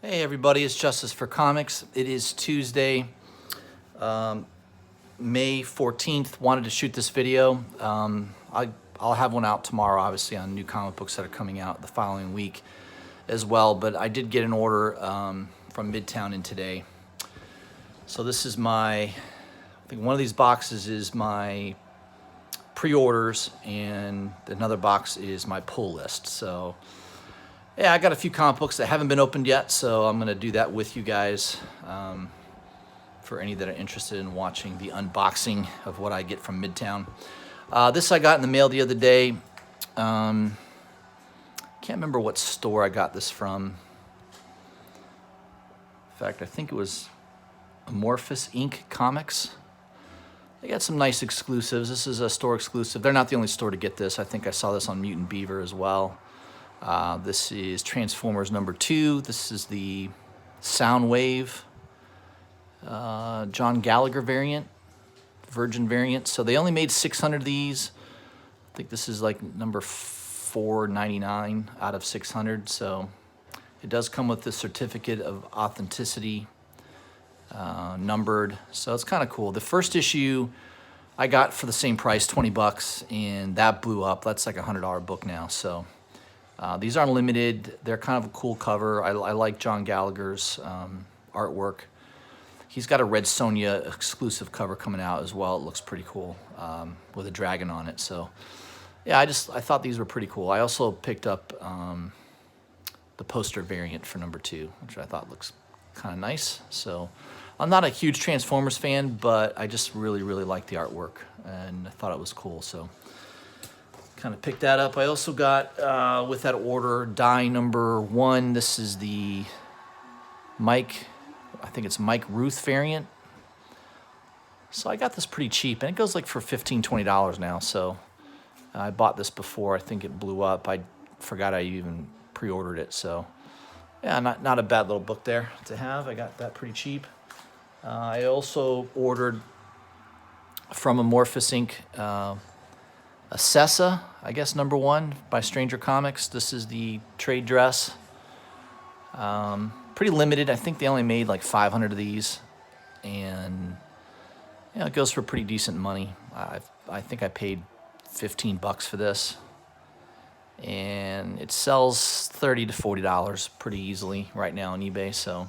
Hey everybody, it's Justice for Comics. It is Tuesday, May 14th. Wanted to shoot this video. I'll have one out tomorrow, obviously, on new comic books that are coming out the following week as well. But I did get an order from Midtown in today. So this is I think one of these boxes is my pre-orders and another box is my pull list. So yeah, I got a few comic books that haven't been opened yet, so I'm going to do that with you guys for any that are interested in watching the unboxing of what I get from Midtown. This I got in the mail the other day. Can't remember what store I got this from. In fact, I think it was Amorphous Inc. Comics. They got some nice exclusives. This is a store exclusive. They're not the only store to get this. I think I saw this on Mutant Beaver as well. This is Transformers #2. This is the Soundwave John Gallagher variant, Virgin variant. So they only made 600 of these. I think this is like number 499 out of 600. So it does come with the certificate of authenticity, numbered. So it's kind of cool. The first issue I got for the same price, 20 bucks, and that blew up. That's like a $100 book now. So these aren't limited. They're kind of a cool cover. I like John Gallagher's artwork. He's got a Red Sonja exclusive cover coming out as well. It looks pretty cool with a dragon on it. So yeah, I thought these were pretty cool. I also picked up the poster variant for #2, which I thought looks kind of nice. So I'm not a huge Transformers fan, but I just really like the artwork, and I thought it was cool. So kind of picked that up. I also got, with that order, die #1. This is the I think it's Mike Ruth variant. So I got this pretty cheap, and it goes like for $15, $20 now. So I bought this before. I think it blew up. I forgot I even pre-ordered it. So yeah, not a bad little book there to have. I got that pretty cheap. I also ordered from Amorphous Inc. Acessa, I guess, #1 by Stranger Comics. This is the trade dress. Pretty limited. I think they only made like 500 of these, and yeah, it goes for pretty decent money. I think I paid 15 bucks for this, and it sells $30 to $40 pretty easily right now on eBay. So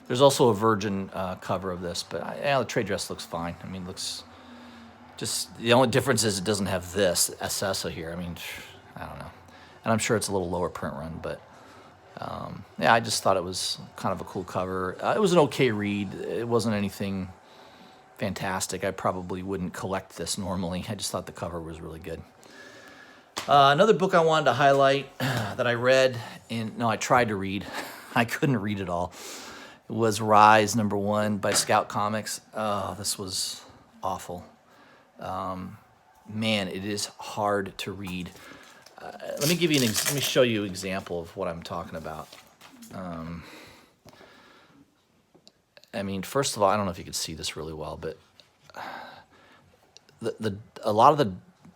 there's also a Virgin cover of this, but yeah, the trade dress looks fine. I mean, it looks. Just the only difference is it doesn't have this Acessa here. I mean, I don't know. And I'm sure it's a little lower print run, but yeah, I just thought it was kind of a cool cover. It was an okay read. It wasn't anything fantastic. I probably wouldn't collect this normally. I just thought the cover was really good. Another book I wanted to highlight that I read, I tried to read. I couldn't read it all. It was Rise #1 by Scout Comics. Oh, this was awful. Man, it is hard to read. Let me show you an example of what I'm talking about. I mean, first of all, I don't know if you can see this really well, but a lot of the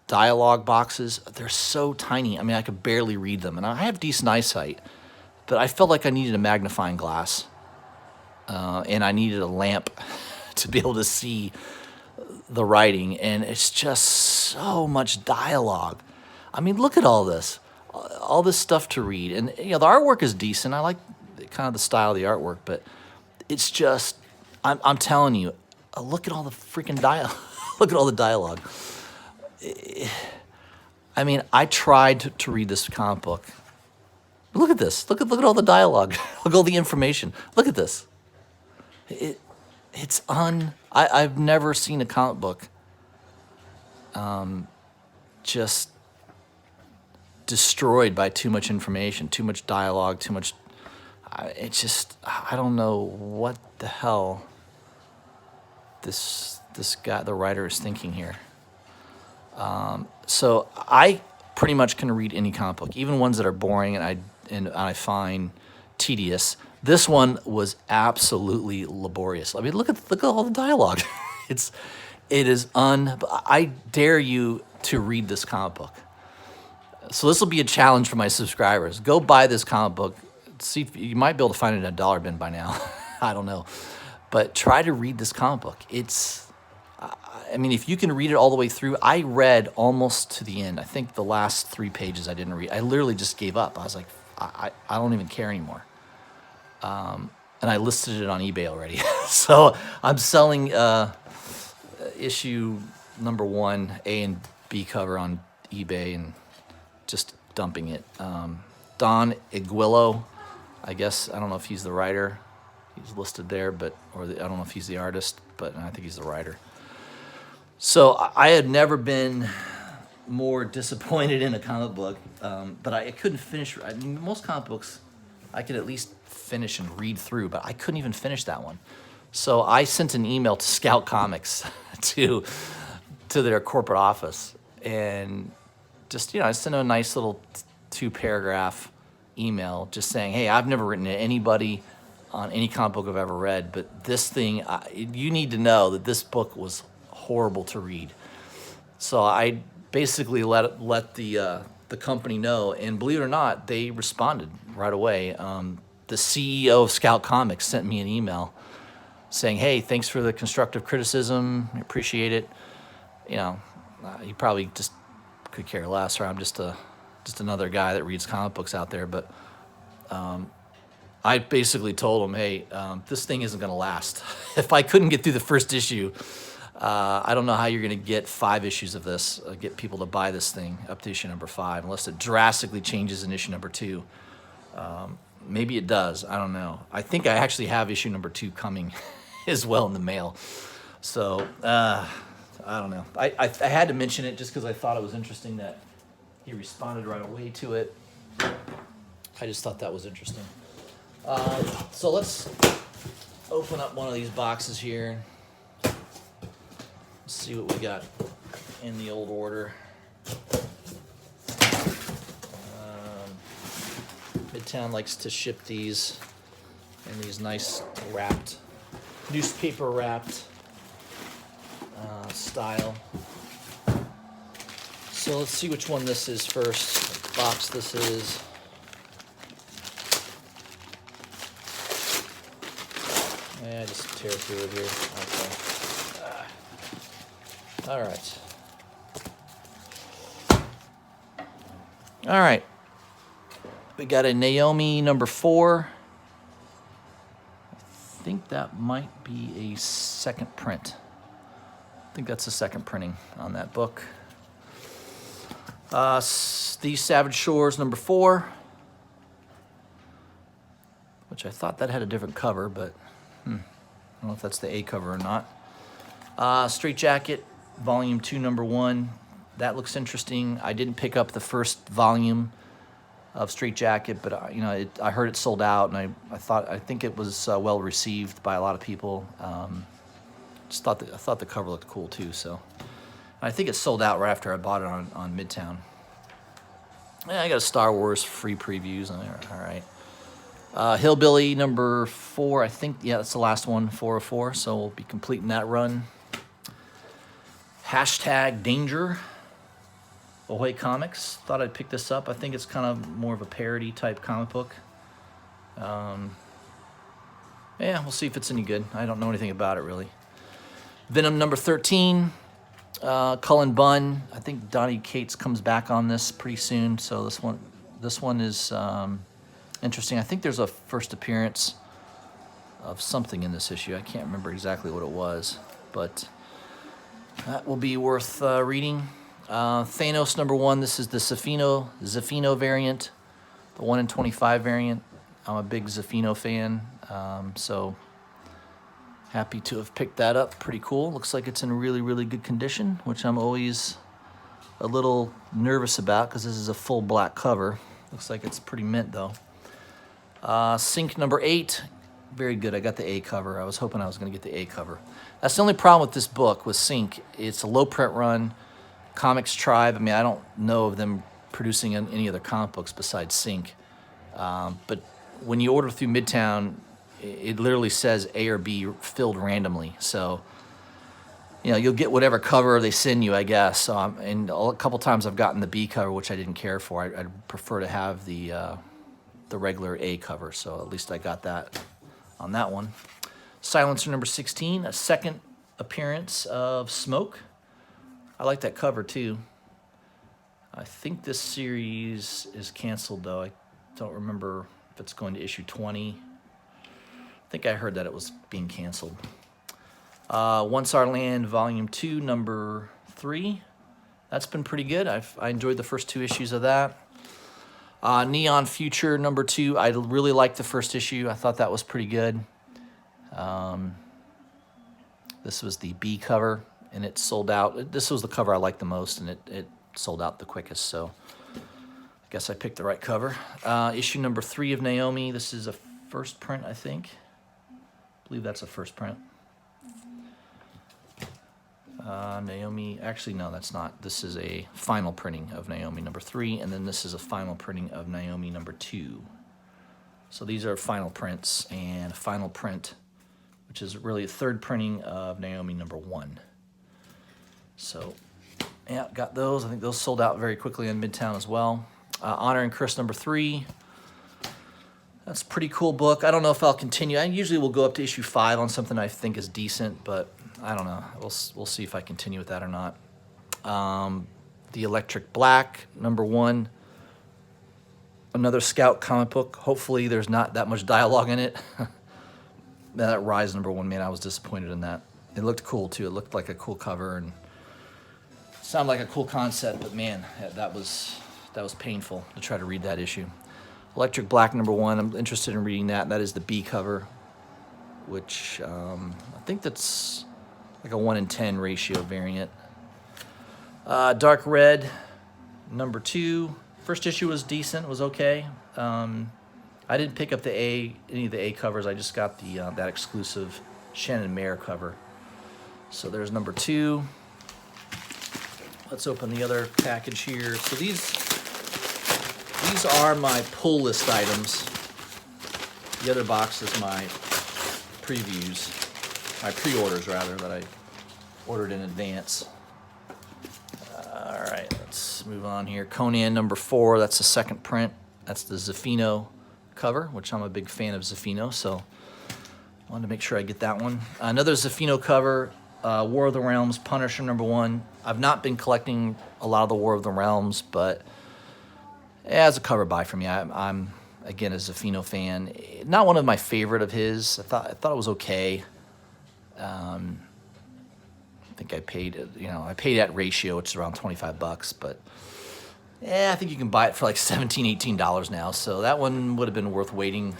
dialogue boxes, they're so tiny. I mean, I could barely read them, and I have decent eyesight, but I felt like I needed a magnifying glass, and I needed a lamp to be able to see the writing, and it's just so much dialogue. I mean, look at all this stuff to read, and the artwork is decent. I like kind of the style of the artwork, but it's just, I'm telling you, look at all the freaking dialogue. Look at all the dialogue. I mean, I tried to read this comic book. Look at this. Look at all the dialogue. Look at all the information. Look at this. I've never seen a comic book just destroyed by too much information, too much dialogue, too much. I don't know what the hell this guy, the writer, is thinking here. So I pretty much can read any comic book, even ones that are boring and I find tedious. This one was absolutely laborious. I mean, look at all the dialogue. I dare you to read this comic book. So this will be a challenge for my subscribers. Go buy this comic book see if you might be able to find it in a dollar bin by now. I don't know. But try to read this comic book. I mean, if you can read it all the way through, I read almost to the end. I think the last 3 pages I didn't read. I literally just gave up. I was like, I don't even care anymore. And I listed it on eBay already. So I'm selling issue number 1, A and B cover on eBay and just dumping it. Don Iguilo, I guess, I don't know if he's the writer. He's listed there, I don't know if he's the artist, but I think he's the writer. So I had never been more disappointed in a comic book, but I couldn't finish. I mean, most comic books I could at least finish and read through, but I couldn't even finish that one. So I sent an email to Scout Comics to their corporate office, and just, I sent a nice little 2-paragraph email just saying, hey, I've never written to anybody on any comic book I've ever read, but this thing, you need to know that this book was horrible to read. So I basically let the company know, and believe it or not, they responded right away. The CEO of Scout Comics sent me an email saying, hey, thanks for the constructive criticism, I appreciate it. He probably just could care less, or I'm just another guy that reads comic books out there, but I basically told him, hey, this thing isn't going to last. If I couldn't get through the first issue, I don't know how you're going to get 5 issues of this, get people to buy this thing up to issue number 5, unless it drastically changes in issue number 2. Maybe it does. I don't know. I think I actually have issue number 2 coming as well in the mail. So, I don't know. I had to mention it just because I thought it was interesting that he responded right away to it. I just thought that was interesting. So let's open up one of these boxes here. See what we got in the old order. Midtown likes to ship these in these nice wrapped, newspaper wrapped style. So let's see which one this is first. What box this is. Yeah, just tear through it here. Okay. All right. All right. We got a Naomi number 4. I think that might be a second print. I think that's the second printing on that book. These Savage Shores number 4, which I thought that had a different cover, but I don't know if that's the A cover or not. Straight Jacket, volume 2, number 1. That looks interesting. I didn't pick up the first volume of Straight Jacket, but I heard it sold out, and I think it was well received by a lot of people. I thought the cover looked cool too. So I think it sold out right after I bought it on Midtown. Yeah, I got a Star Wars free previews on there. All right. Hillbilly number 4, I think. Yeah, that's the last one, 404. So we'll be completing that run. Hashtag Danger. Ahoy Comics. Thought I'd pick this up. I think it's kind of more of a parody type comic book. Yeah, we'll see if it's any good. I don't know anything about it really. Venom number 13. Cullen Bunn. I think Donnie Cates comes back on this pretty soon. So this one is interesting. I think there's a first appearance of something in this issue. I can't remember exactly what it was, but that will be worth reading. Thanos number 1. This is the Zafino variant, the 1 in 25 variant. I'm a big Zafino fan, so happy to have picked that up. Pretty cool. Looks like it's in really, really good condition, which I'm always a little nervous about because this is a full black cover. Looks like it's pretty mint though. Sync number 8. Very good. I got the A cover. I was hoping I was going to get the A cover. That's the only problem with this book, with Sync. It's a low print run. Comics Tribe, I mean, I don't know of them producing any other comic books besides Sync. But when you order through Midtown, it literally says A or B filled randomly. So, you'll get whatever cover they send you, I guess. So, and a couple times I've gotten the B cover, which I didn't care for. I'd prefer to have the the regular A cover, so at least I got that on that one. Silencer number 16, a second appearance of Smoke. I like that cover too. I think this series is canceled though. I don't remember if it's going to issue 20. I think I heard that it was being canceled. Once Our Land Volume 2, number 3. That's been pretty good. I enjoyed the first 2 issues of that. Neon Future number 2. I really liked the first issue. I thought that was pretty good. This was the B cover, and it sold out. This was the cover I liked the most, and it sold out the quickest, so I guess I picked the right cover. Issue number 3 of Naomi. This is a first print, I think. I believe that's a first print. Naomi, actually, no, that's not. This is a final printing of Naomi number 3, and then this is a final printing of Naomi number 2. So these are final prints, and a final print, which is really a third printing of Naomi number 1. So, yeah, got those. I think those sold out very quickly in Midtown as well. Honor and Curse number 3. That's a pretty cool book. I don't know if I'll continue. I usually will go up to issue 5 on something I think is decent, but I don't know. We'll see if I continue with that or not. The Electric Black, number 1. Another Scout comic book. Hopefully there's not that much dialogue in it. That Rise number 1, man, I was disappointed in that. It looked cool, too. It looked like a cool cover and sounded like a cool concept, but, man, that was painful to try to read that issue. Electric Black number 1, I'm interested in reading that. That is the B cover, which I think that's like a 1 in 10 ratio variant. Dark Red number 2. First issue was decent, was okay. I didn't pick up any of the A covers. I just got the that exclusive Shannon Mayer cover. So there's number 2. Let's open the other package here. So these are my pull list items. The other box is my previews, my pre-orders rather, that I ordered in advance. All right, let's move on here. Conan number 4, that's the second print. That's the Zafino cover, which I'm a big fan of Zafino, so I wanted to make sure I get that one. Another Zafino cover, War of the Realms, Punisher number 1. I've not been collecting a lot of the War of the Realms, but yeah, it's a cover buy for me. I'm again a Zafino fan. Not one of my favorite of his. I thought it was okay. I think I paid at ratio, which is around $25, but yeah, I think you can buy it for like $17, $18 now. So that one would have been worth waiting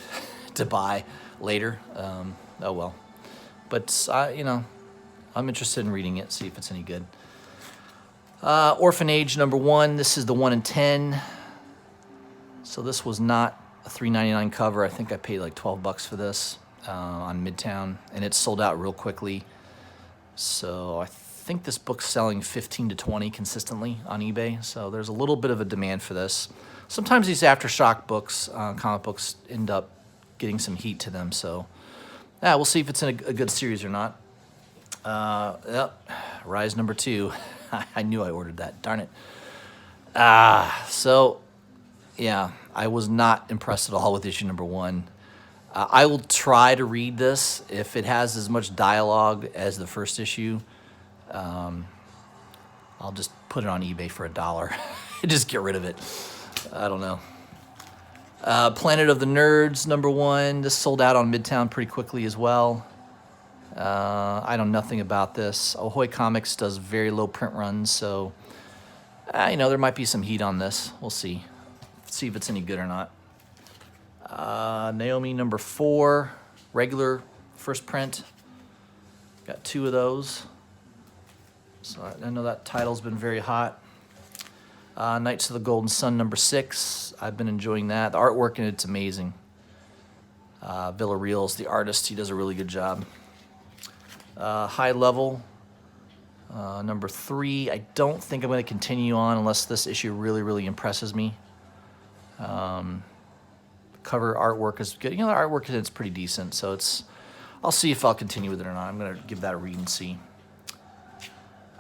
to buy later. Oh well, but I'm interested in reading it, see if it's any good. Orphan Age number 1. This is the 1 in 10. So this was not a $3.99 cover. I think I paid like $12 for this on Midtown, and it sold out real quickly. So I think this book's selling 15 to 20 consistently on eBay. So there's a little bit of a demand for this. Sometimes these Aftershock books, comic books, end up getting some heat to them. So yeah, we'll see if it's in a good series or not. Yep, Rise number 2. I knew I ordered that. Darn it. So yeah, I was not impressed at all with issue number 1. I will try to read this. If it has as much dialogue as the first issue, I'll just put it on eBay for $1. Just get rid of it. I don't know. Planet of the Nerds, number 1. This sold out on Midtown pretty quickly as well. I know nothing about this. Ahoy Comics does very low print runs, so there might be some heat on this. We'll see. See if it's any good or not. Naomi number 4, regular first print. Got 2 of those. So I know that title's been very hot. Knights of the Golden Sun number 6. I've been enjoying that. The artwork in it's amazing. Villarreal's the artist. He does a really good job. High Level number 3. I don't think I'm going to continue on unless this issue really, really impresses me. Cover artwork is good. The artwork in it's pretty decent, so I'll see if I'll continue with it or not. I'm going to give that a read and see.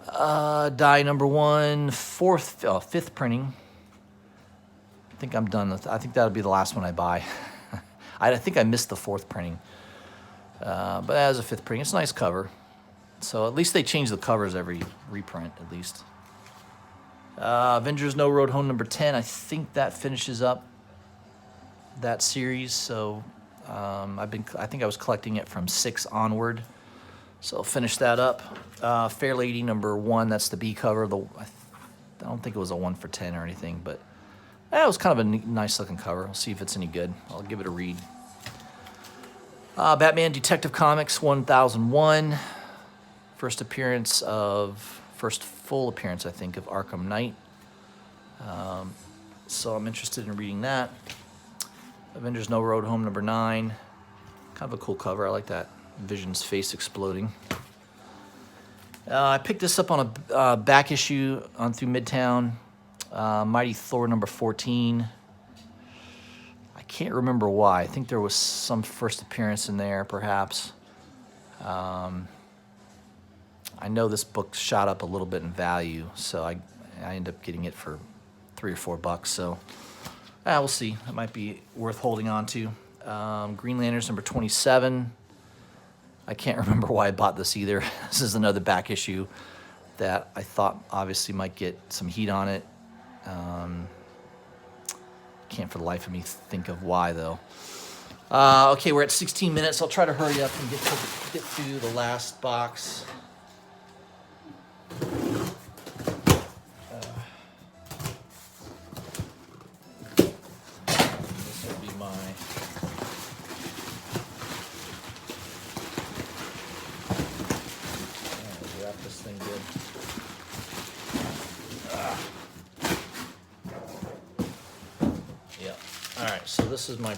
Die number 1, 5th printing. think I'm done with. I think that'll be the last one I buy. I think I missed the 4th printing, but as a 5th printing, it's a nice cover. So at least they change the covers every reprint, at least. Avengers No Road Home number 10. I think that finishes up that series. So I think I was collecting it from 6 onward. So I'll finish that up. Fair Lady number 1. That's the B cover. I don't think it was a 1 for 10 or anything, but it was kind of a nice looking cover. I'll see if it's any good. I'll give it a read. Batman Detective Comics 1001. First full appearance, I think, of Arkham Knight. So I'm interested in reading that. Avengers No Road Home number 9. Kind of a cool cover. I like that. Vision's face exploding. I picked this up on a back issue on through Midtown. Mighty Thor number 14. I can't remember why. I think there was some first appearance in there, perhaps. I know this book shot up a little bit in value, so I ended up getting it for $3 or $4. So we'll see. It might be worth holding on to. Green Lanterns number 27. I can't remember why I bought this either. This is another back issue that I thought obviously might get some heat on it. Can't for the life of me think of why though. Okay, we're at 16 minutes. I'll try to hurry up and get through the last box. This will be my wrap this thing good. Yeah. All right. So this is my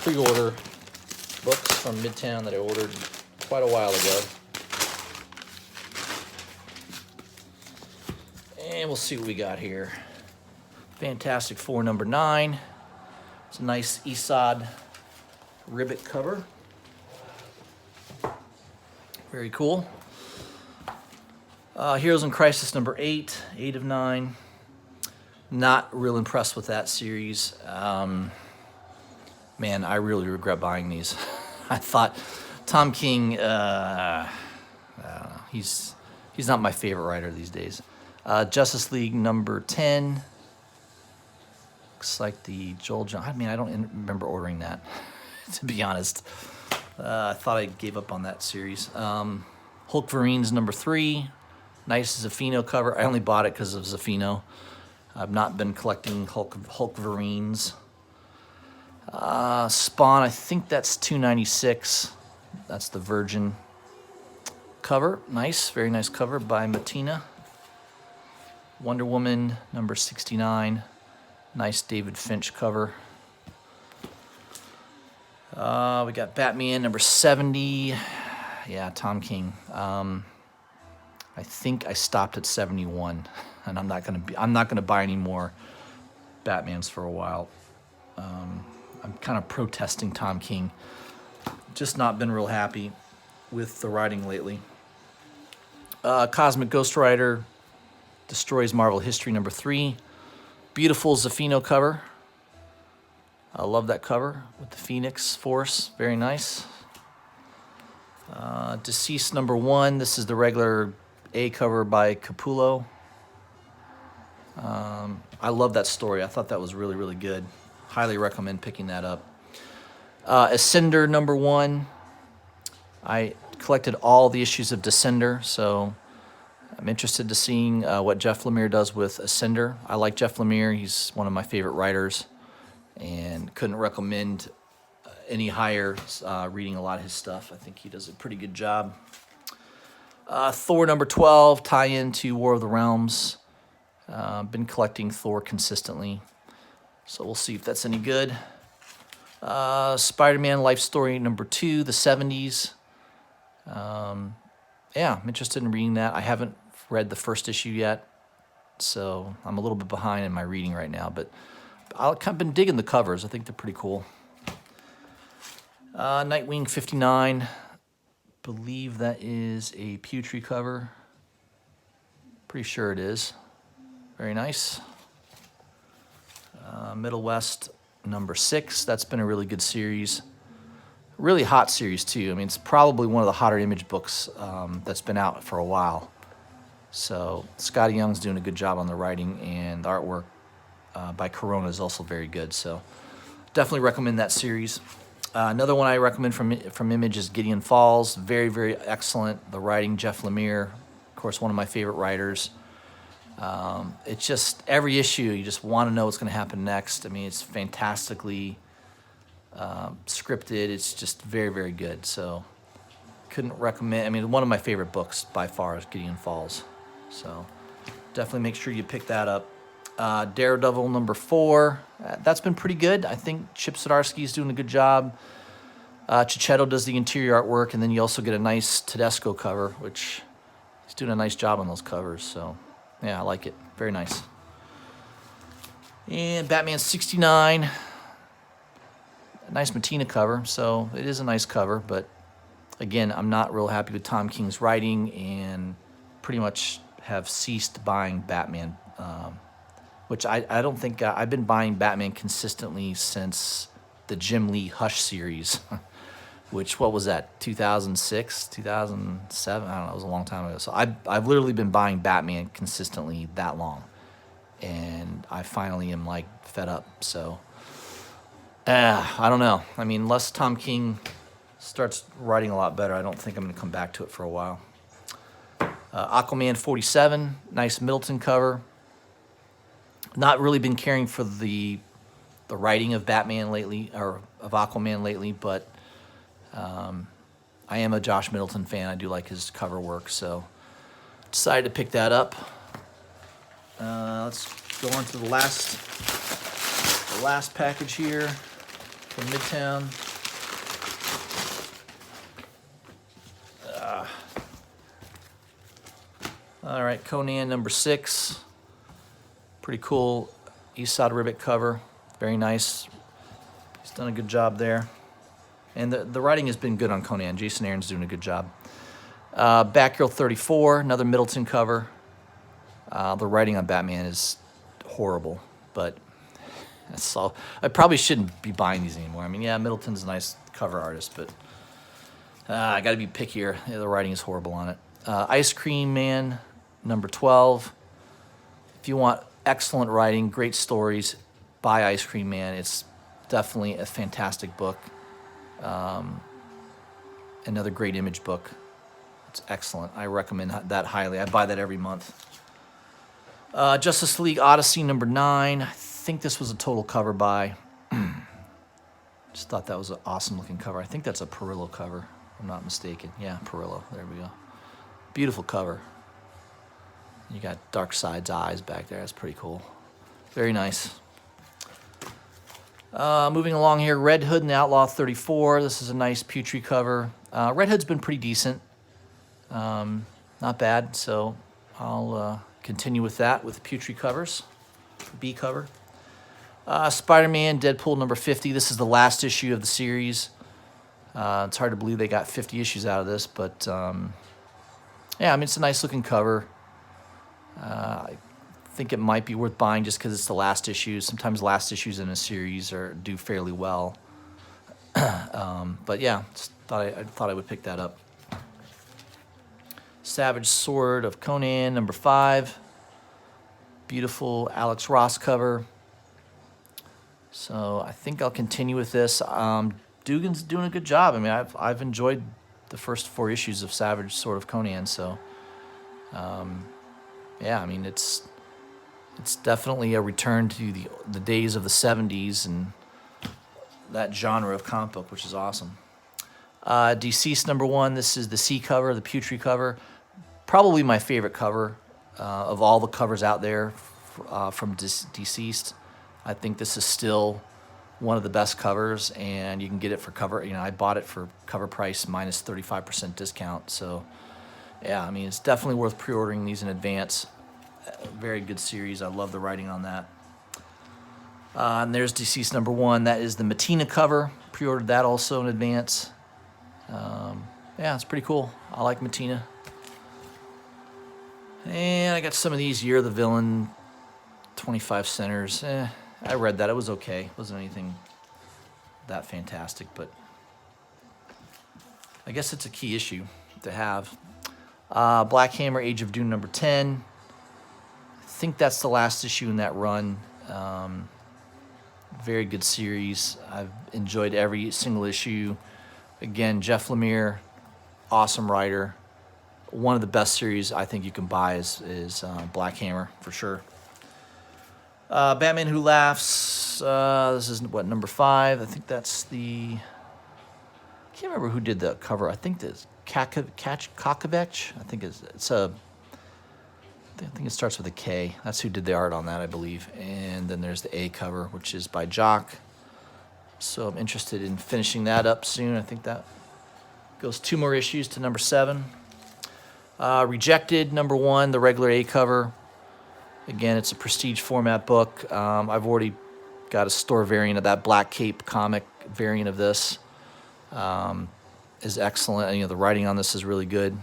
pre-order books from Midtown that I ordered quite a while ago. And we'll see what we got here. Fantastic Four number 9. It's a nice Esad ribbit cover. Very cool. Heroes in Crisis number 8. 8 of 9. Not real impressed with that series. Man, I really regret buying these. I thought Tom King, I don't know, he's not my favorite writer these days. Justice League number 10. Looks like the Joel John. I mean, I don't remember ordering that, to be honest. I thought I gave up on that series. Hulk Verines number 3. Nice Zafino cover. I only bought it because of Zafino. I've not been collecting Hulk Verines. Spawn, I think that's $2.96. That's the Virgin cover. Nice, very nice cover by Matina. Wonder Woman number 69. Nice David Finch cover. We got Batman number 70. Yeah, Tom King. I think I stopped at 71, and I'm not gonna buy any more Batmans for a while. I'm kind of protesting Tom King. Just not been real happy with the writing lately. Cosmic Ghost Rider Destroys Marvel History number 3. Beautiful Zafino cover. I love that cover with the Phoenix Force. Very nice. Deceased number 1. This is the regular A cover by Capullo. I love that story. I thought that was really, really good. Highly recommend picking that up. Ascender number 1. I collected all the issues of Descender, so I'm interested to seeing what Jeff Lemire does with Ascender. I like Jeff Lemire. He's one of my favorite writers, and couldn't recommend any higher reading a lot of his stuff. I think he does a pretty good job. Thor number 12, tie-in to War of the Realms. Been collecting Thor consistently, so we'll see if that's any good. Spider-Man Life Story number 2, the 70s. Yeah, I'm interested in reading that. I haven't read the first issue yet, so I'm a little bit behind in my reading right now, but I've been digging the covers. I think they're pretty cool. Nightwing 59. Believe that is a Pewtree cover. Pretty sure it is. Very nice. Middle West #6. That's been a really good series. Really hot series too. I mean, it's probably one of the hotter Image books that's been out for a while. So Scotty Young's doing a good job on the writing, and the artwork by Corona is also very good. So definitely recommend that series. Another one I recommend from Image is Gideon Falls. Very, very excellent. The writing, Jeff Lemire, of course, one of my favorite writers. It's just every issue, you just want to know what's going to happen next. I mean, it's fantastically scripted. It's just very, very good. So couldn't recommend. I mean, one of my favorite books by far is Gideon Falls. So definitely make sure you pick that up. Daredevil #4. That's been pretty good. I think Chip Zdarsky's doing a good job. Chichetto does the interior artwork, and then you also get a nice Tedesco cover, which he's doing a nice job on those covers. So yeah, I like it. Very nice. And Batman 69. A nice Mattina cover. So it is a nice cover, but again, I'm not real happy with Tom King's writing, and pretty much have ceased buying Batman, which I don't think I've been buying Batman consistently since the Jim Lee Hush series, which, what was that, 2006, 2007? I don't know, it was a long time ago. So I've literally been buying Batman consistently that long, and I finally am like fed up. So I don't know. I mean, unless Tom King starts writing a lot better, I don't think I'm going to come back to it for a while. Aquaman 47, nice Middleton cover. Not really been caring for the writing of Batman lately, or of Aquaman lately, but I am a Josh Middleton fan. I do like his cover work, so decided to pick that up. Let's go on to the last package here from Midtown. All right, Conan #6. Pretty cool Esad Ribbit cover. Very nice. He's done a good job there. And the writing has been good on Conan. Jason Aaron's doing a good job. Batgirl 34, another Middleton cover. The writing on Batman is horrible, but that's all. I probably shouldn't be buying these anymore. I mean, yeah, Middleton's a nice cover artist, but I got to be pickier. Yeah, the writing is horrible on it. Ice Cream Man #12. If you want excellent writing, great stories, buy Ice Cream Man. It's definitely a fantastic book. Another great Image book. It's excellent. I recommend that highly. I buy that every month. Justice League Odyssey #9. I think this was a total cover buy. Just thought that was an awesome looking cover. I think that's a Perillo cover, if I'm not mistaken. Yeah, Perillo. There we go. Beautiful cover. You got Darkseid's eyes back there. That's pretty cool. Very nice. Moving along here, Red Hood and the Outlaw 34. This is a nice Putri cover. Red Hood's been pretty decent. Not bad, so I'll continue with that with Putri covers. B cover. Spider-Man, Deadpool #50. This is the last issue of the series. It's hard to believe they got 50 issues out of this, but yeah, I mean, it's a nice looking cover. I think it might be worth buying just because it's the last issue. Sometimes last issues in a series do fairly well. But yeah, I thought I would pick that up. Savage Sword of Conan #5. Beautiful Alex Ross cover. So I think I'll continue with this. Dugan's doing a good job. I mean, I've enjoyed the first 4 issues of Savage Sword of Conan. So yeah, I mean, it's definitely a return to the days of the 70s and that genre of comic book, which is awesome. Deceased #1. This is the C cover, the Putri cover. Probably my favorite cover of all the covers out there from Deceased. I think this is still one of the best covers, and you can get it for cover. You know, I bought it for cover price minus 35% discount. So yeah, I mean, it's definitely worth pre-ordering these in advance. Very good series. I love the writing on that. And there's Deceased #1. That is the Mattina cover. Pre-ordered that also in advance. Yeah, it's pretty cool. I like Mattina. And I got some of these Year of the Villain 25 centers. I read that. It was okay. It wasn't anything that fantastic, but I guess it's a key issue to have. Black Hammer, Age of Doom number 10. I think that's the last issue in that run. Very good series. I've enjoyed every single issue. Again, Jeff Lemire, awesome writer. One of the best series I think you can buy is Black Hammer, for sure. Batman Who Laughs. This is, what, number 5? I think that's the... I can't remember who did the cover. I think that's Kakovich. I think I think it starts with a K. That's who did the art on that, I believe. And then there's the A cover, which is by Jock. So I'm interested in finishing that up soon. I think that goes 2 more issues to number 7. Rejected, number 1, the regular A cover. Again, it's a prestige format book. I've already got a store variant of that Black Cape comic variant of this. Is excellent. You know, the writing on this is really good.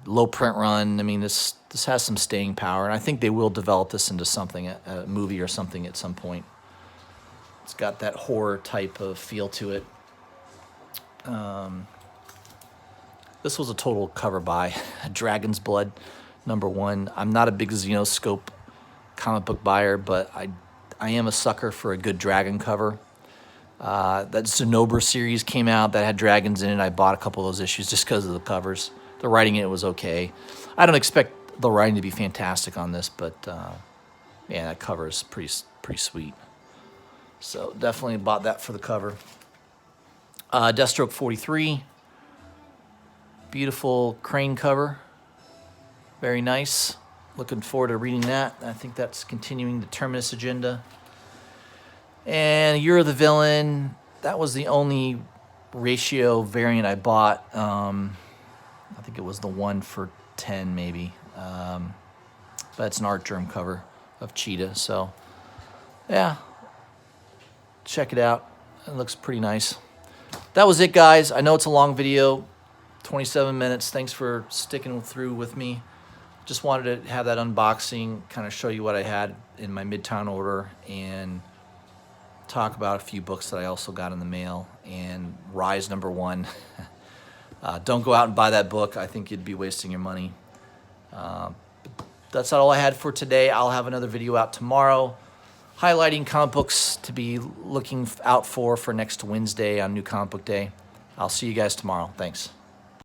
Low print run. I mean, this has some staying power, and I think they will develop this into something, a movie or something at some point. It's got that horror type of feel to it. This was a total cover buy. Dragon's Blood, number 1. I'm not a big Xenoscope comic book buyer, but I am a sucker for a good dragon cover. That Zenobra series came out that had dragons in it. I bought a couple of those issues just because of the covers. The writing in it was okay. I don't expect the writing to be fantastic on this, but yeah, that cover is pretty sweet. So definitely bought that for the cover. Deathstroke 43. Beautiful crane cover. Very nice. Looking forward to reading that. I think that's continuing the Terminus agenda. And You're the Villain. That was the only ratio variant I bought. I think it was the 1 for 10 maybe. But it's an art germ cover of Cheetah. So yeah, check it out. It looks pretty nice. That was it, guys. I know it's a long video, 27 minutes. Thanks for sticking through with me. Just wanted to have that unboxing, kind of show you what I had in my Midtown order, and talk about a few books that I also got in the mail, and Rise number 1. Don't go out and buy that book. I think you'd be wasting your money. That's all I had for today. I'll have another video out tomorrow highlighting comic books to be looking out for next Wednesday on New Comic Book Day. I'll see you guys tomorrow. Thanks.